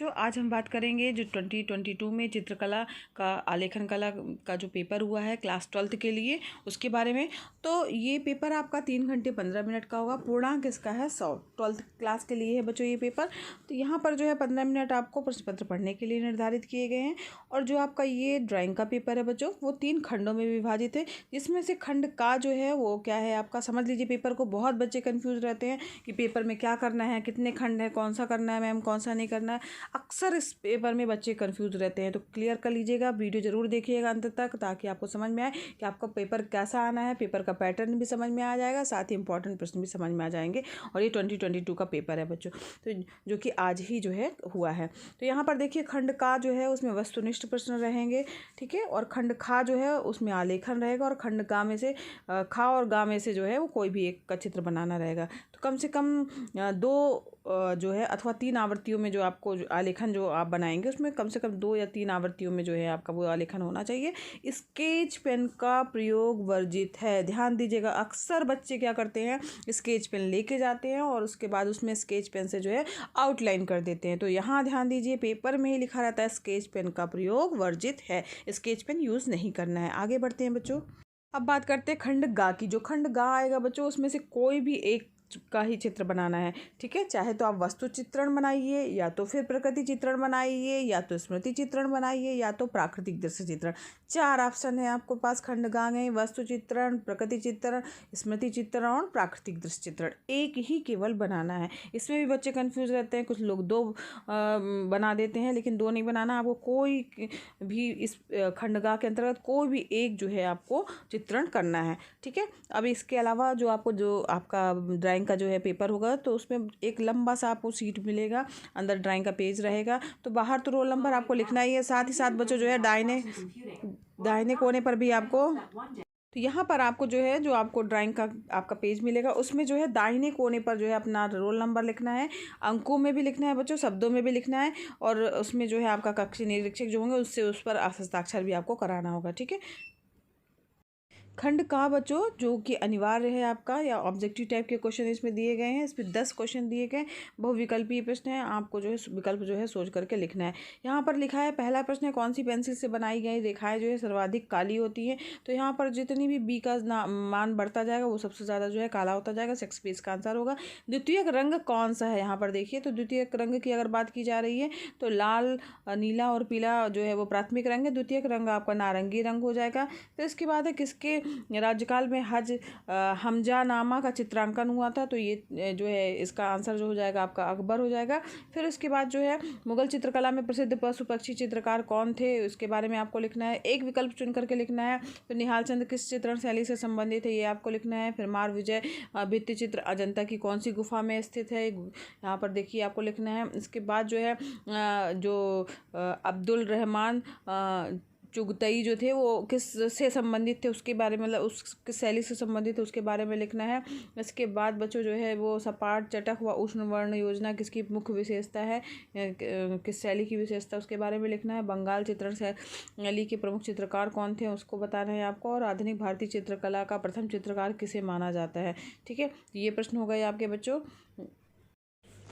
जो आज हम बात करेंगे जो 2022 में चित्रकला का आलेखन कला का जो पेपर हुआ है क्लास 12th के लिए उसके बारे में। तो ये पेपर आपका 3 घंटे 15 मिनट का होगा। पूर्णांक इसका है 100। 12th क्लास के लिए है बच्चों ये पेपर। तो यहाँ पर जो है 15 मिनट आपको प्रश्न पत्र पढ़ने के लिए निर्धारित किए गए हैं। और जो आपका ये ड्राइंग का पेपर है बच्चों वो 3 खंडों में विभाजित है, जिसमें से खंड का जो है वो क्या है आपका, समझ लीजिए पेपर को बहुत बच्चे कन्फ्यूज रहते हैं कि पेपर में क्या करना है, कितने खंड है, कौन सा करना है मैम, कौन सा नहीं करना है। अक्सर इस पेपर में बच्चे कंफ्यूज रहते हैं। तो क्लियर कर लीजिएगा, वीडियो ज़रूर देखिएगा अंत तक, ताकि आपको समझ में आए कि आपका पेपर कैसा आना है। पेपर का पैटर्न भी समझ में आ जाएगा, साथ ही इंपॉर्टेंट प्रश्न भी समझ में आ जाएंगे। और ये 2022 का पेपर है बच्चों, तो जो कि आज ही जो है हुआ है। तो यहाँ पर देखिए खंड का जो है उसमें वस्तुनिष्ठ प्रश्न रहेंगे, ठीक है। और खंड खा जो है उसमें आलेखन रहेगा। और खंड गा में से खा और गा में से जो है वो कोई भी एक का चित्र बनाना रहेगा। तो कम से कम 2 जो है अथवा 3 आवृत्तियों में जो आपको आलेखन जो आप बनाएंगे उसमें कम से कम 2 या 3 आवृत्तियों में जो है आपका वो आलेखन होना चाहिए। स्केच पेन का प्रयोग वर्जित है। ध्यान दीजिएगा, अक्सर बच्चे क्या करते हैं, स्केच पेन लेके जाते हैं और उसके बाद उसमें स्केच पेन से जो है आउटलाइन कर देते हैं। तो यहाँ ध्यान दीजिए, पेपर में ही लिखा रहता है स्केच पेन का प्रयोग वर्जित है, स्केच पेन यूज़ नहीं करना है। आगे बढ़ते हैं बच्चों। अब बात करते हैं खंड गा की। जो खंड गा आएगा बच्चों उसमें से कोई भी एक का ही चित्र बनाना है, ठीक है। चाहे तो आप वस्तु चित्रण बनाइए, या तो फिर प्रकृति चित्रण बनाइए, या तो स्मृति चित्रण बनाइए, या तो प्राकृतिक दृश्य चित्रण। 4 ऑप्शन है आपको पास खंडगा में, वस्तु चित्रण, प्रकृति चित्रण, स्मृति चित्रण और प्राकृतिक दृश्य चित्रण। एक ही केवल बनाना है। इसमें भी बच्चे कंफ्यूज रहते हैं, कुछ लोग 2 बना देते हैं, लेकिन 2 नहीं बनाना। आपको कोई भी इस खंडगा के अंतर्गत कोई भी एक जो है आपको चित्रण करना है, ठीक है। अब इसके अलावा जो आपका ड्राइंग का जो है पेपर होगा तो उसमें एक लंबा सा आपको सीट मिलेगा, अंदर ड्राइंग का पेज रहेगा। तो बाहर तो रोल नंबर आपको लिखना ही है, साथ ही साथ बच्चों जो है दाहिने कोने पर भी आपको, तो यहाँ पर आपको जो है जो आपको ड्राइंग का आपका पेज मिलेगा उसमें जो है दाहिने कोने पर जो है अपना रोल नंबर लिखना है। अंकों में भी लिखना है बच्चों, शब्दों में भी लिखना है। और उसमें जो है आपका कक्ष निरीक्षक जो होंगे उससे उस पर हस्ताक्षर भी आपको कराना होगा, ठीक है। खंड का बच्चों जो कि अनिवार्य है आपका, या ऑब्जेक्टिव टाइप के क्वेश्चन इसमें दिए गए हैं। इसमें 10 क्वेश्चन दिए गए, बहुविकल्पीय प्रश्न है। आपको जो है विकल्प जो है सोच करके लिखना है। यहाँ पर लिखा है, पहला प्रश्न है, कौन सी पेंसिल से बनाई गई रेखाएं जो है सर्वाधिक काली होती हैं। तो यहाँ पर जितनी भी बी का मान बढ़ता जाएगा वो सबसे ज़्यादा जो है काला होता जाएगा। 6 पे इसका आंसर होगा। द्वितीयक रंग कौन सा है, यहाँ पर देखिए। तो द्वितीयक रंग की अगर बात की जा रही है तो लाल, नीला और पीला जो है वो प्राथमिक रंग है। द्वितीयक रंग आपका नारंगी रंग हो जाएगा। फिर इसके बाद है, किसके राज्यकाल में हमजानामा का चित्रांकन हुआ था। तो ये जो है इसका आंसर जो हो जाएगा आपका अकबर हो जाएगा। फिर उसके बाद जो है मुगल चित्रकला में प्रसिद्ध पशु पक्षी चित्रकार कौन थे, उसके बारे में आपको लिखना है। एक विकल्प चुन करके लिखना है। तो निहाल चंद किस चित्रण शैली से संबंधित है, ये आपको लिखना है। फिर मार विजय भित्ति चित्र अजंता की कौन सी गुफा में स्थित है, यहाँ पर देखिए आपको लिखना है। इसके बाद जो है जो अब्दुल रहमान चुगतई जो थे वो किस से संबंधित थे उसके बारे में, मतलब उस किस शैली से संबंधित है उसके बारे में लिखना है। इसके बाद बच्चों जो है वो सपाट चटक व उष्ण वर्ण योजना किसकी मुख्य विशेषता है, किस शैली की विशेषता उसके बारे में लिखना है। बंगाल चित्रण शैली के प्रमुख चित्रकार कौन थे उसको बताना है आपको। और आधुनिक भारतीय चित्रकला का प्रथम चित्रकार किसे माना जाता है, ठीक है। ये प्रश्न हो गए आपके बच्चों।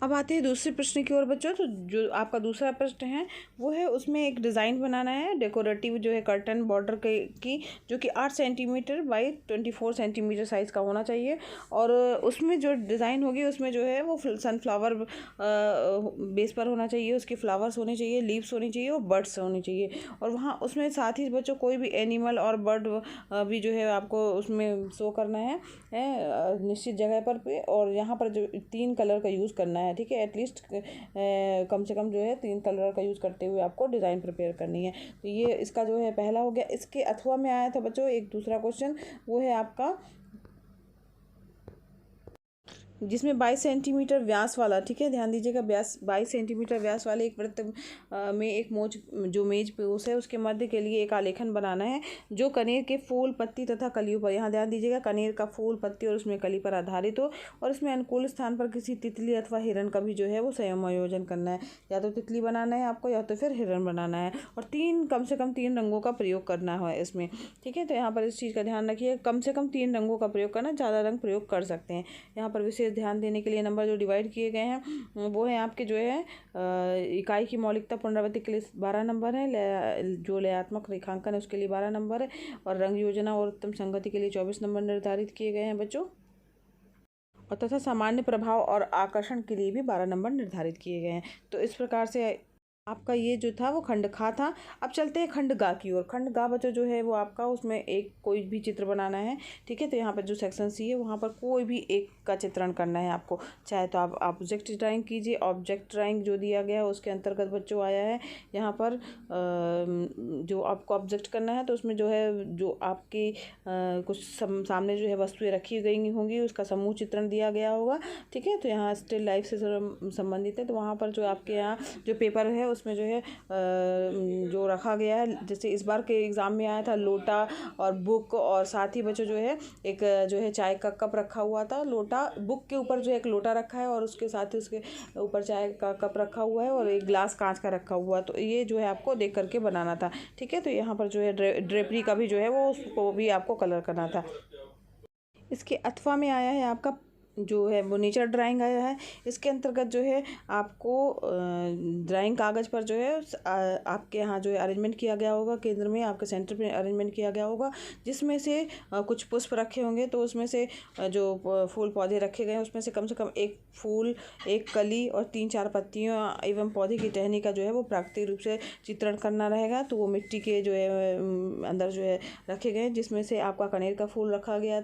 अब आते हैं दूसरे प्रश्न की ओर बच्चों। तो जो आपका दूसरा प्रश्न है वो है, उसमें एक डिज़ाइन बनाना है डेकोरेटिव जो है कर्टन बॉर्डर की, जो कि 8 सेंटीमीटर बाई 24 सेंटीमीटर साइज़ का होना चाहिए। और उसमें जो डिज़ाइन होगी उसमें जो है वो सनफ्लावर बेस पर होना चाहिए। उसके फ्लावर्स होने चाहिए, लीव्स होनी चाहिए और बर्ड्स होनी चाहिए। और वहाँ उसमें साथ ही बच्चों कोई भी एनिमल और बर्ड भी जो है आपको उसमें शो करना है निश्चित जगह पर। और यहाँ पर जो 3 कलर का यूज़ करना है, ठीक है। एटलीस्ट कम से कम जो है 3 कलर का यूज़ करते हुए आपको डिज़ाइन प्रिपेयर करनी है। तो ये इसका जो है पहला हो गया। इसके अथवा में आया था बच्चों एक दूसरा क्वेश्चन, वो है आपका जिसमें 22 सेंटीमीटर व्यास वाला, ठीक है, ध्यान दीजिएगा, 22 सेंटीमीटर व्यास वाले एक वृत्त में एक मेज पोस है उसके मध्य के लिए एक आलेखन बनाना है जो कनेर के फूल, पत्ती तथा कलियों पर, यहाँ ध्यान दीजिएगा, कनेर का फूल, पत्ती और उसमें कली पर आधारित हो। और इसमें अनुकूल स्थान पर किसी तितली अथवा हिरण का भी जो है वो संयोजन करना है। या तो तितली बनाना है आपको, या तो फिर हिरण बनाना है। और कम से कम 3 रंगों का प्रयोग करना है इसमें, ठीक है। तो यहाँ पर इस चीज़ का ध्यान रखिए, कम से कम 3 रंगों का प्रयोग करना, ज़्यादा रंग प्रयोग कर सकते हैं। यहाँ पर विशेष विशेष ध्यान देने के लिए नंबर जो डिवाइड किए गए हैं वो है आपके जो है इकाई की मौलिकता पुनरावृत्ति के लिए 12 नंबर है, जो लयात्मक रेखांकन है उसके लिए 12 नंबर है, और रंग योजना और उत्तम संगति के लिए 24 नंबर निर्धारित किए गए हैं बच्चों, और तथा सामान्य प्रभाव और आकर्षण के लिए भी 12 नंबर निर्धारित किए गए हैं। तो इस प्रकार से आपका ये जो था वो खंड खा था। अब चलते हैं खंड गा की ओर। खंड गा बच्चों जो है वो आपका उसमें एक कोई भी चित्र बनाना है, ठीक है। तो यहाँ पर जो सेक्शन सी है वहाँ पर कोई भी एक का चित्रण करना है आपको, चाहे तो आप ऑब्जेक्ट ड्राइंग कीजिए। ऑब्जेक्ट ड्राइंग जो दिया गया है उसके अंतर्गत बच्चों आया है यहाँ पर जो आपको ऑब्जेक्ट करना है, तो उसमें जो है जो आपकी कुछ सामने जो है वस्तुएं रखी गई होंगी उसका समूह चित्रण दिया गया होगा, ठीक है। तो यहाँ स्टिल लाइफ से संबंधित है, तो वहाँ पर जो आपके यहाँ जो पेपर है उसमें जो है जो रखा गया है, जैसे इस बार के एग्ज़ाम में आया था लोटा और बुक, और साथ ही बच्चों जो है एक जो है चाय का कप रखा हुआ था। लोटा बुक के ऊपर जो है एक लोटा रखा है और उसके साथ ही उसके ऊपर चाय का कप रखा हुआ है और एक ग्लास कांच का रखा हुआ है। तो ये जो है आपको देख करके बनाना था, ठीक है। तो यहाँ पर जो है ड्रेपरी का भी जो है वो उसको भी आपको कलर करना था। इसके अथवा में आया है आपका जो है वो नेचर ड्राइंग आया है। इसके अंतर्गत जो है आपको ड्राइंग कागज़ पर जो है आपके यहाँ जो है अरेंजमेंट किया गया होगा, केंद्र में आपके सेंटर पे अरेंजमेंट किया गया होगा, जिसमें से कुछ पुष्प रखे होंगे। तो उसमें से जो फूल पौधे रखे गए हैं उसमें से कम एक फूल, एक कली और 3-4 पत्तियों एवं पौधे की टहनी का जो है वो प्राकृतिक रूप से चित्रण करना रहेगा। तो वो मिट्टी के जो है अंदर जो है रखे गए, जिसमें से आपका कनेर का फूल रखा गया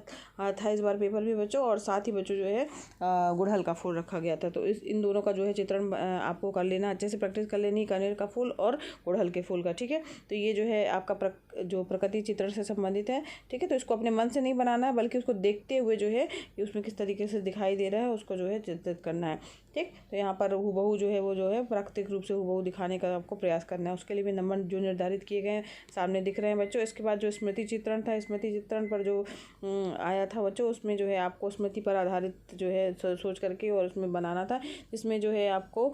था इस बार पेपर में बच्चों, और साथ ही बच्चों जो है गुड़हल का फूल रखा गया था। तो इन दोनों का जो है चित्रण आपको कर लेना, अच्छे से प्रैक्टिस कर लेनी, कनेर का फूल और गुड़हल के फूल का, ठीक है। तो ये जो है आपका जो प्रकृति चित्रण से संबंधित है, ठीक है। तो इसको अपने मन से नहीं बनाना है, बल्कि उसको देखते हुए जो है कि उसमें किस तरीके से दिखाई दे रहा है उसको जो है चित्रित करना है, ठीक। तो यहाँ पर हूबहू जो है वो जो है प्राकृतिक रूप से हूबहू दिखाने का आपको प्रयास करना है। उसके लिए भी नंबर जो निर्धारित किए गए हैं सामने दिख रहे हैं बच्चों। इसके बाद जो स्मृति चित्रण था, स्मृति चित्रण पर जो आया था बच्चों, उसमें जो है आपको स्मृति पर आधारित जो है सोच करके और उसमें बनाना था, जिसमें जो है आपको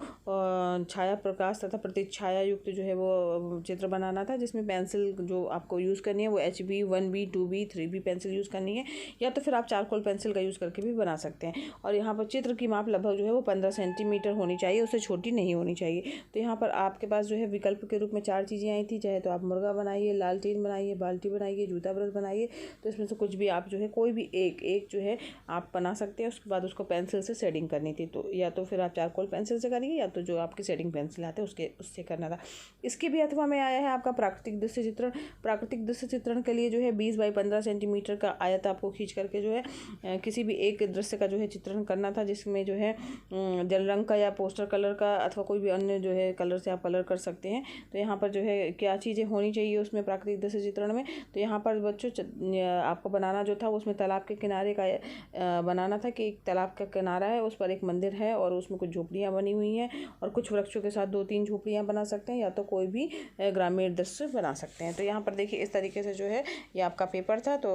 छाया प्रकाश तथा प्रतिछाया युक्त जो है वो चित्र बनाना था, जिसमें पेंसिल जो आपको यूज़ करनी है वो HB 1B 2B 3B pencil use करनी है, या तो फिर आप चारकोल पेंसिल का यूज़ करके भी बना सकते हैं। और यहाँ पर चित्र की माप लगभग जो है वो 15 सेंटीमीटर होनी चाहिए, उससे छोटी नहीं होनी चाहिए। तो यहाँ पर आपके पास जो है विकल्प के रूप में 4 चीज़ें आई थी, चाहे तो आप मुर्गा बनाइए, लालटेन बनाइए, बाल्टी बनाइए, जूता ब्रश बनाइए। तो इसमें से कुछ भी आप जो है कोई भी एक जो है आप बना सकते हैं। उसके बाद उसको पेंसिल से शेडिंग करनी थी, तो या तो फिर आप चारकोल पेंसिल से करिए, या तो जो आपकी शेडिंग पेंसिल आते हैं उससे करना था। इसके भी अथवा में आया है आपका प्राकृतिक दृश्य चित्रण। प्राकृतिक दृश्य चित्रण के लिए जो है 20 बाई 15 सेंटीमीटर का आयत आपको खींच करके जो है किसी भी एक दृश्य का जो है चित्रण करना था, जिसमें जो है जल रंग का या पोस्टर कलर का अथवा कोई भी अन्य जो है कलर से आप कलर कर सकते हैं। तो यहाँ पर जो है क्या चीज़ें होनी चाहिए उसमें प्राकृतिक दृश्य चित्रण में, तो यहाँ पर बच्चों आपको बनाना जो था उसमें तालाब के किनारे का बनाना था कि एक तालाब का किनारा है, उस पर एक मंदिर है और उसमें कुछ झोपड़ियाँ बनी हुई हैं और कुछ वृक्षों के साथ 2-3 झोपड़ियाँ बना सकते हैं, या तो कोई भी ग्रामीण दृश्य बना सकते हैं। तो यहाँ पर देखिए इस तरीके से जो है ये आपका पेपर था। तो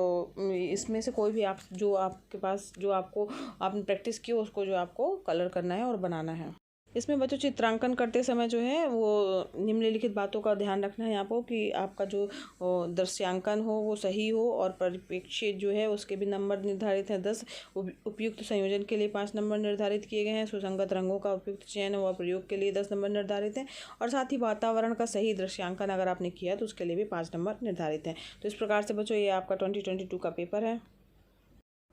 इसमें से कोई भी आप जो आपके पास जो आपको आपने प्रैक्टिस की उसको जो आपको कलर करना है और बनाना है। इसमें बच्चों चित्रांकन करते समय जो है वो निम्नलिखित बातों का ध्यान रखना है आपको कि आपका जो दृश्यांकन हो वो सही हो, और परिप्रेक्ष्य जो है उसके भी नंबर निर्धारित हैं 10। उपयुक्त संयोजन के लिए 5 नंबर निर्धारित किए गए हैं। सुसंगत रंगों का उपयुक्त चयन व प्रयोग के लिए 10 नंबर निर्धारित हैं, और साथ ही वातावरण का सही दृश्यांकन अगर आपने किया तो उसके लिए भी 5 नंबर निर्धारित हैं। तो इस प्रकार से बच्चों ये आपका 2022 का पेपर है,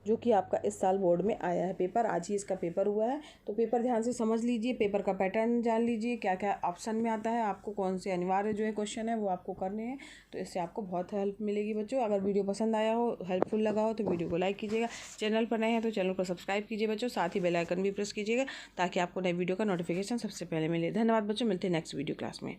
जो कि आपका इस साल बोर्ड में आया है पेपर। आज ही इसका पेपर हुआ है, तो पेपर ध्यान से समझ लीजिए, पेपर का पैटर्न जान लीजिए, क्या क्या ऑप्शन में आता है, आपको कौन से अनिवार्य जो है क्वेश्चन है वो आपको करने हैं। तो इससे आपको बहुत हेल्प मिलेगी बच्चों। अगर वीडियो पसंद आया हो, हेल्पफुल लगा हो, तो वीडियो को लाइक कीजिएगा। चैनल पर नए हैं तो चैनल को सब्सक्राइब कीजिए बच्चों, साथ ही बेल आइकन भी प्रेस कीजिएगा ताकि आपको नई वीडियो का नोटिफिकेशन सबसे पहले मिले। धन्यवाद बच्चों, मिलते हैं नेक्स्ट वीडियो क्लास में।